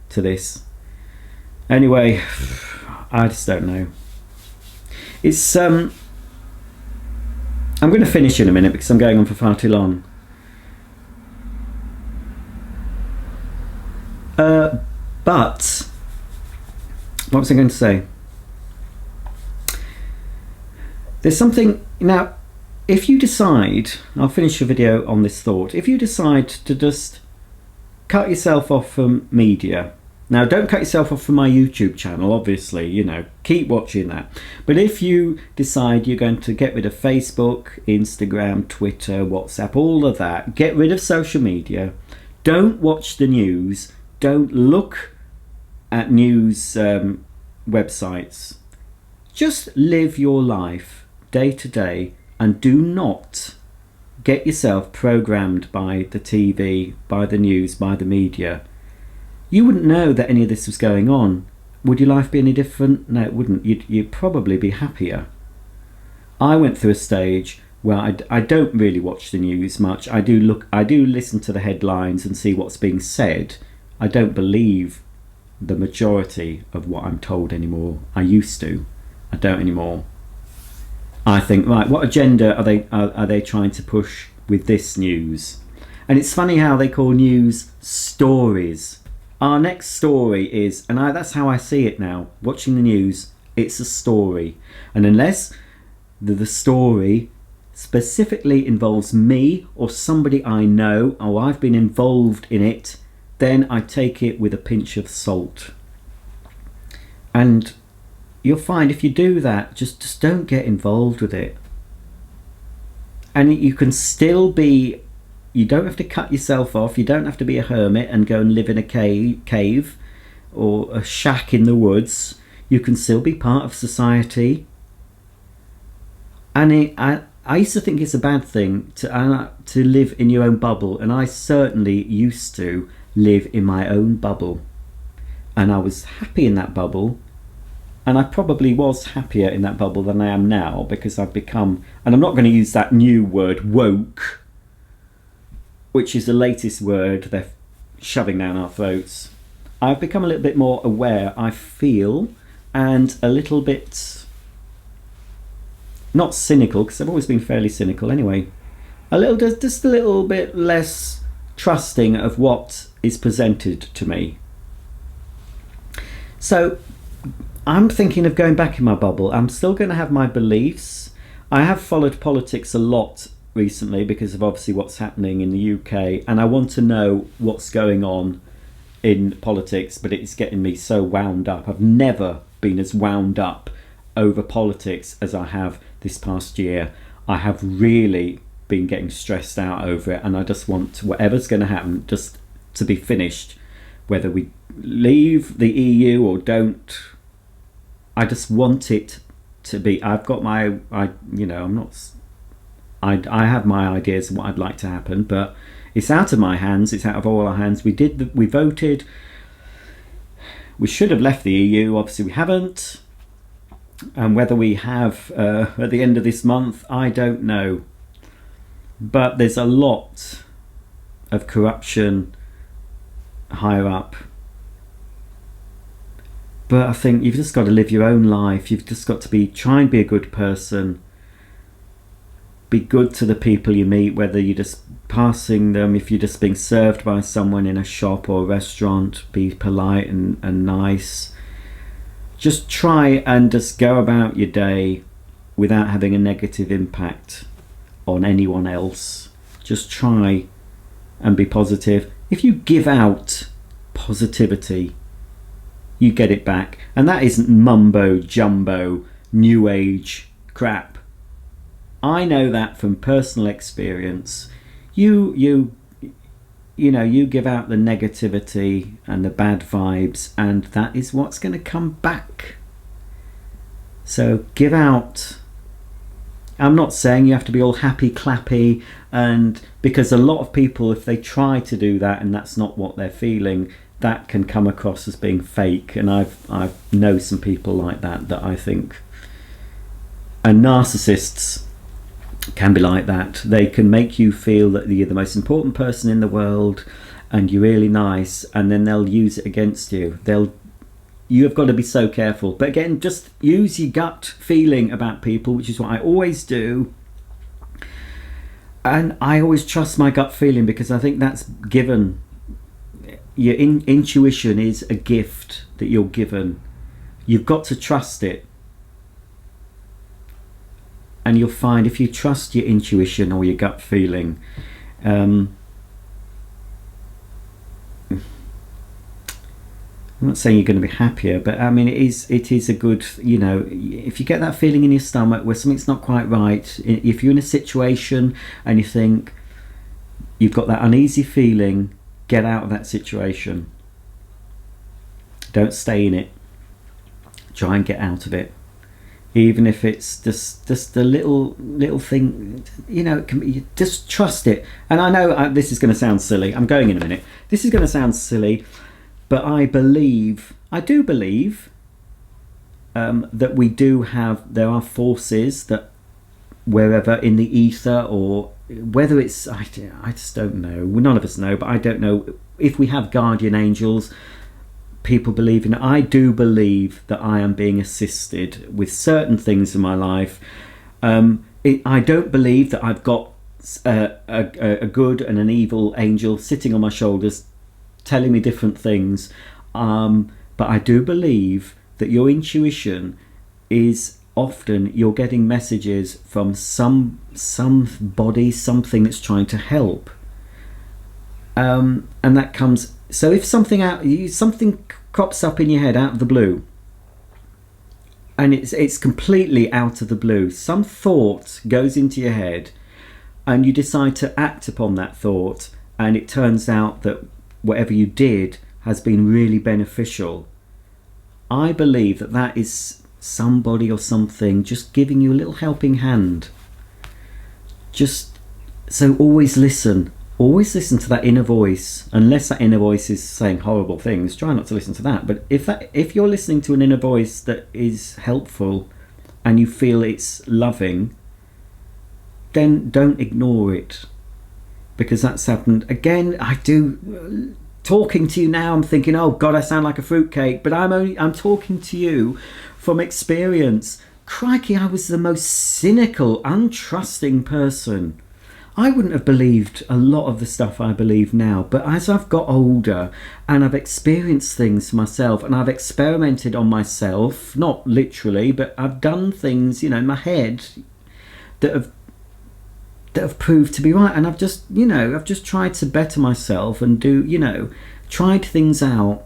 to this. Anyway, I just don't know. It's I'm going to finish in a minute because I'm going on for far too long. But what was I going to say? There's something now. If you decide, I'll finish the video on this thought. If you decide to just cut yourself off from media, now don't cut yourself off from my YouTube channel, obviously, keep watching that. But if you decide you're going to get rid of Facebook, Instagram, Twitter, WhatsApp, all of that, get rid of social media, don't watch the news, don't look at news websites, just live your life day to day. And do not get yourself programmed by the TV, by the news, by the media. You wouldn't know that any of this was going on. Would your life be any different? No, it wouldn't. You'd probably be happier. I went through a stage where I don't really watch the news much. I do listen to the headlines and see what's being said. I don't believe the majority of what I'm told anymore. I used to. I don't anymore. I think, right, what agenda are they trying to push with this news? And it's funny how they call news stories. Our next story is, and that's how I see it now, watching the news, it's a story. And unless the story specifically involves me or somebody I know, or I've been involved in it, then I take it with a pinch of salt. And you'll find if you do that, just don't get involved with it. And you can still be, you don't have to cut yourself off, you don't have to be a hermit and go and live in a cave or a shack in the woods. You can still be part of society. And I used to think it's a bad thing to live in your own bubble, and I certainly used to live in my own bubble. And I was happy in that bubble. And I probably was happier in that bubble than I am now, because I've become, and I'm not going to use that new word, woke, which is the latest word they're shoving down our throats. I've become a little bit more aware, I feel, and a little bit, not cynical, because I've always been fairly cynical anyway, just a little bit less trusting of what is presented to me. So I'm thinking of going back in my bubble. I'm still going to have my beliefs. I have followed politics a lot recently because of obviously what's happening in the UK, and I want to know what's going on in politics, but it's getting me so wound up. I've never been as wound up over politics as I have this past year. I have really been getting stressed out over it, and I just want whatever's going to happen just to be finished, whether we leave the EU or don't. I just want it to be. I've got my, I have my ideas of what I'd like to happen, but it's out of my hands. It's out of all our hands. We voted. We should have left the EU. Obviously, we haven't. And whether we have at the end of this month, I don't know. But there's a lot of corruption higher up. But I think you've just got to live your own life. You've just got to try and be a good person. Be good to the people you meet, whether you're just passing them, if you're just being served by someone in a shop or a restaurant, be polite and nice. Just try and just go about your day without having a negative impact on anyone else. Just try and be positive. If you give out positivity, you get it back. And that isn't mumbo jumbo new age crap. I know that from personal experience. You give out the negativity and the bad vibes, and that is what's going to come back. So give out. I'm not saying you have to be all happy clappy, and because a lot of people, if they try to do that and that's not what they're feeling, that can come across as being fake. And I've know some people like that I think, and narcissists can be like that. They can make you feel that you're the most important person in the world and you're really nice, and then they'll use it against you. You have got to be so careful. But again, just use your gut feeling about people, which is what I always do. And I always trust my gut feeling because I think that's given. Your intuition is a gift that you're given. You've got to trust it. And you'll find if you trust your intuition or your gut feeling, I'm not saying you're going to be happier, but I mean it is a good, if you get that feeling in your stomach where something's not quite right, if you're in a situation and you think you've got that uneasy feeling, get out of that situation. Don't stay in it. Try and get out of it. Even if it's just a little thing, it can be, just trust it. And I know this is going to sound silly. I'm going in a minute. This is going to sound silly, but I do believe that there are forces that wherever in the ether, or whether it's, I just don't know. None of us know, but I don't know if we have guardian angels. people believe in it. I do believe that I am being assisted with certain things in my life. I don't believe that I've got a good and an evil angel sitting on my shoulders telling me different things. But I do believe that your intuition is often you're getting messages from somebody, something that's trying to help. And that comes, so if something crops up in your head out of the blue, and it's completely out of the blue, some thought goes into your head and you decide to act upon that thought, and it turns out that whatever you did has been really beneficial. I believe that that is somebody or something just giving you a little helping hand. So always listen to that inner voice. Unless that inner voice is saying horrible things, try not to listen to that. But if you're listening to an inner voice that is helpful and you feel it's loving, then don't ignore it, because that's happened. Again, I do, talking to you now, I'm thinking, oh God, I sound like a fruitcake, but I'm talking to you from experience. Crikey, I was the most cynical, untrusting person. I wouldn't have believed a lot of the stuff I believe now, but as I've got older and I've experienced things myself and I've experimented on myself, not literally, but I've done things, in my head that have proved to be right, and I've just tried to better myself and tried things out.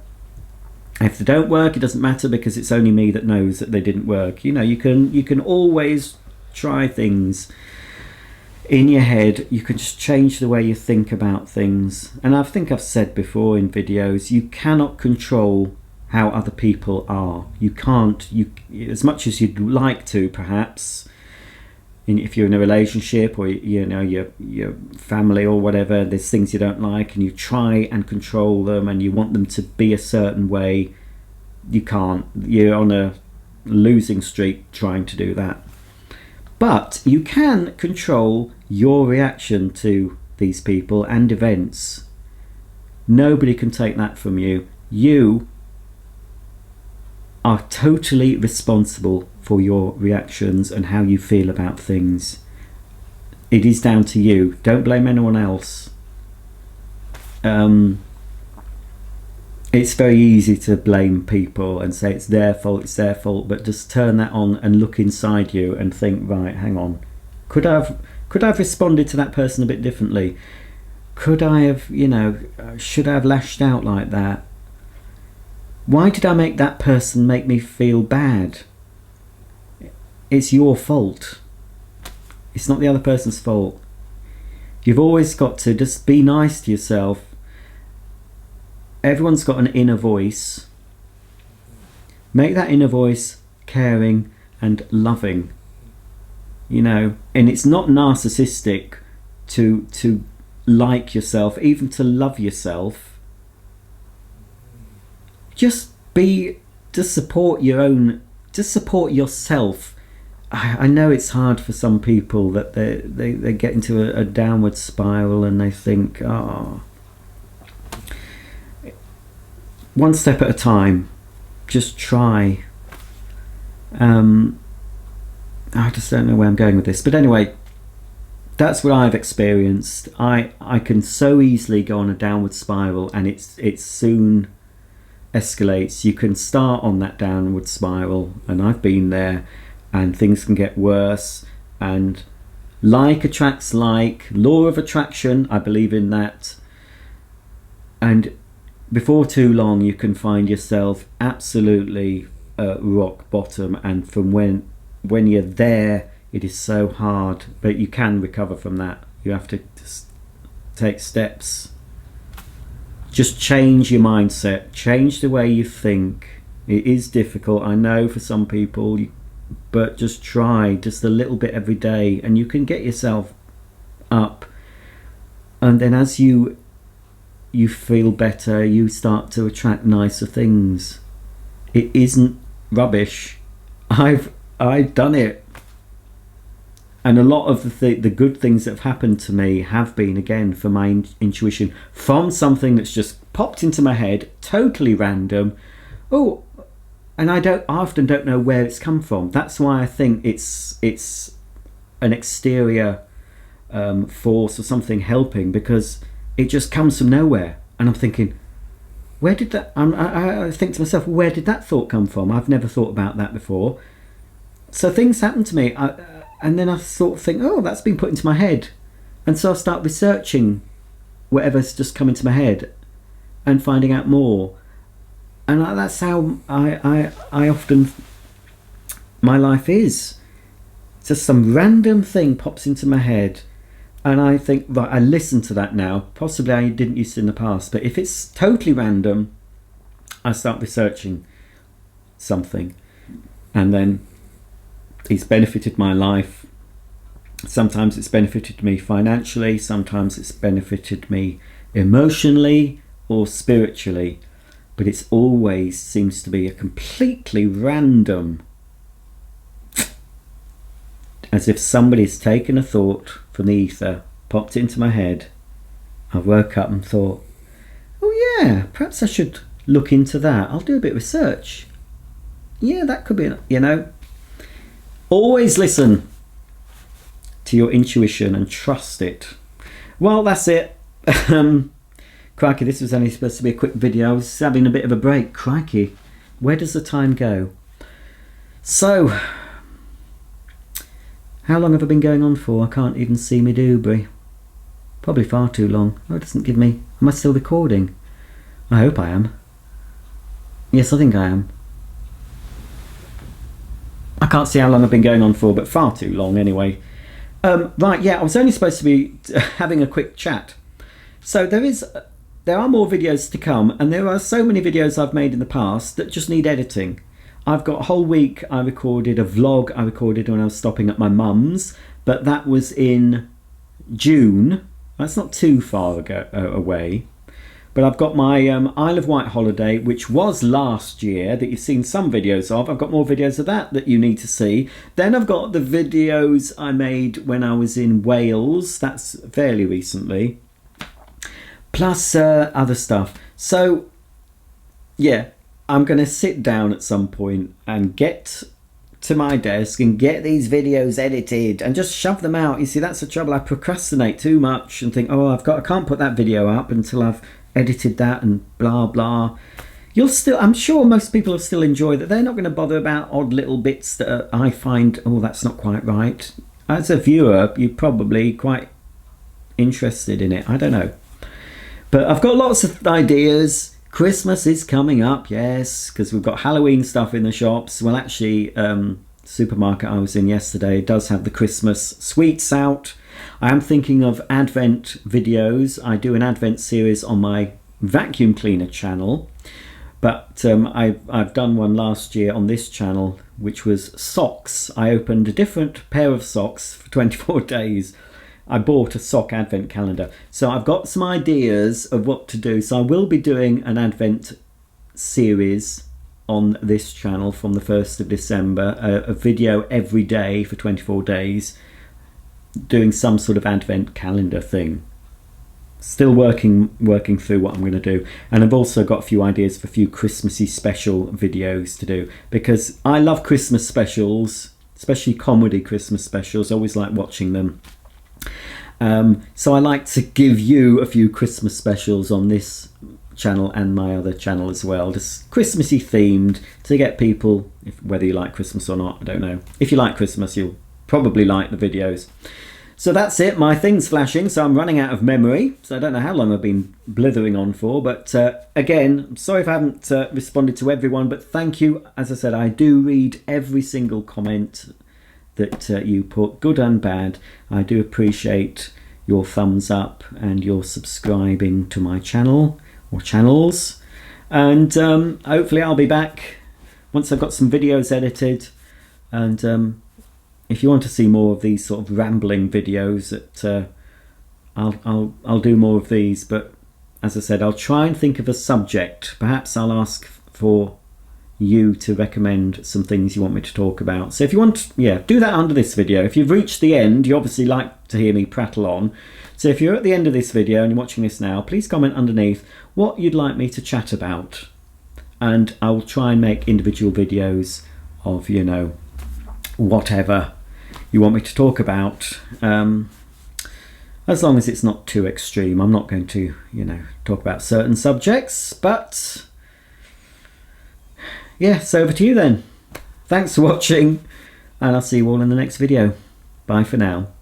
If they don't work, it doesn't matter, because it's only me that knows that they didn't work. You can always try things in your head. You can just change the way you think about things. And I think I've said before in videos, you cannot control how other people are. You can't, as much as you'd like to, perhaps, if you're in a relationship or your family or whatever, there's things you don't like and you try and control them and you want them to be a certain way. You can't. You're on a losing streak trying to do that. But you can control your reaction to these people and events. Nobody can take that from you. You are totally responsible for your reactions and how you feel about things. It is down to you. Don't blame anyone else. It's very easy to blame people and say it's their fault, but just turn that on and look inside you and think, right, hang on, could I have responded to that person a bit differently? Could I have, should I have lashed out like that? Why did I make that person make me feel bad? It's your fault. It's not the other person's fault. You've always got to just be nice to yourself. Everyone's got an inner voice. Make that inner voice caring and loving. And it's not narcissistic to like yourself, even to love yourself. Just support yourself. I know it's hard for some people that they get into a downward spiral and they think, one step at a time, just try. I just don't know where I'm going with this, but anyway, that's what I've experienced. I can so easily go on a downward spiral, and it soon escalates. You can start on that downward spiral, and I've been there, and things can get worse, and like attracts like, law of attraction, I believe in that, and before too long you can find yourself absolutely rock bottom, and from when you're there, it is so hard, but you can recover from that. You have to just take steps. Just change your mindset, change the way you think. It is difficult, I know, for some people, but just try just a little bit every day, and you can get yourself up. And then as you feel better, you start to attract nicer things. It isn't rubbish. I've done it, and a lot of the good things that have happened to me have been, again, for my intuition, from something that's just popped into my head, totally random. Oh, and I often don't know where it's come from. That's why I think it's an exterior force or something helping, because it just comes from nowhere. And I'm thinking, where did that? I think to myself, where did that thought come from? I've never thought about that before. So things happen to me, and then I sort of think, oh, that's been put into my head, and so I start researching whatever's just come into my head and finding out more. And that's how I often, my life is. Just some random thing pops into my head, and I think, right, I listen to that now. Possibly I didn't use it in the past, but if it's totally random, I start researching something, and then it's benefited my life. Sometimes it's benefited me financially, sometimes it's benefited me emotionally or spiritually, but it's always seems to be a completely random, as if somebody's taken a thought from the ether, popped it into my head. I woke up and thought, oh yeah, perhaps I should look into that. I'll do a bit of research. Yeah, that could be, you know. Always listen to your intuition and trust it. Well, that's it. Crikey, this was only supposed to be a quick video. I was having a bit of a break. Crikey, where does the time go? So, how long have I been going on for? I can't even see me doobry. Probably far too long. Oh, it doesn't give me... Am I still recording? I hope I am. Yes, I think I am. I can't see how long I've been going on for, but far too long anyway. Right, yeah, I was only supposed to be having a quick chat. So there are more videos to come, and there are so many videos I've made in the past that just need editing. I've got a whole week. I recorded a vlog I recorded when I was stopping at my mum's, but that was in June. That's not too far away. But I've got my Isle of Wight holiday, which was last year, that you've seen some videos of. I've got more videos of that you need to see. Then I've got the videos I made when I was in Wales. That's fairly recently. Plus other stuff. So, yeah, I'm going to sit down at some point and get to my desk and get these videos edited and just shove them out. You see, that's the trouble. I procrastinate too much and think, oh, I can't put that video up until I've edited that and blah blah. I'm sure most people will still enjoy that. They're not going to bother about odd little bits that I find, oh, that's not quite right. As a viewer, you're probably quite interested in it. I don't know, but I've got lots of ideas. Christmas is coming up, yes, because we've got Halloween stuff in the shops. Well, actually, supermarket I was in yesterday does have the Christmas sweets out. I am thinking of Advent videos. I do an Advent series on my vacuum cleaner channel, but I've done one last year on this channel, which was socks. I opened a different pair of socks for 24 days. I bought a sock Advent calendar. So I've got some ideas of what to do. So I will be doing an Advent series on this channel from the 1st of December, a video every day for 24 days. Doing some sort of Advent calendar thing. Still working through what I'm going to do, and I've also got a few ideas for a few Christmassy special videos to do, because I love Christmas specials, especially comedy Christmas specials. I always like watching them. So I like to give you a few Christmas specials on this channel and my other channel as well, just Christmassy themed, to get people, whether you like Christmas or not, I don't know. If you like Christmas, you'll probably like the videos. So that's it. My thing's flashing, so I'm running out of memory. So I don't know how long I've been blithering on for. But again, I'm sorry if I haven't responded to everyone. But thank you. As I said, I do read every single comment that you put, good and bad. I do appreciate your thumbs up and your subscribing to my channel or channels. And hopefully I'll be back once I've got some videos edited. And if you want to see more of these sort of rambling videos, that I'll do more of these. But as I said, I'll try and think of a subject. Perhaps I'll ask for you to recommend some things you want me to talk about. So if you want, yeah, do that under this video. If you've reached the end, you obviously like to hear me prattle on. So if you're at the end of this video and you're watching this now, please comment underneath what you'd like me to chat about. And I'll try and make individual videos of, you know, whatever you want me to talk about. As long as it's not too extreme. I'm not going to, you know, talk about certain subjects, but yeah, so over to you then. Thanks for watching, and I'll see you all in the next video. Bye for now.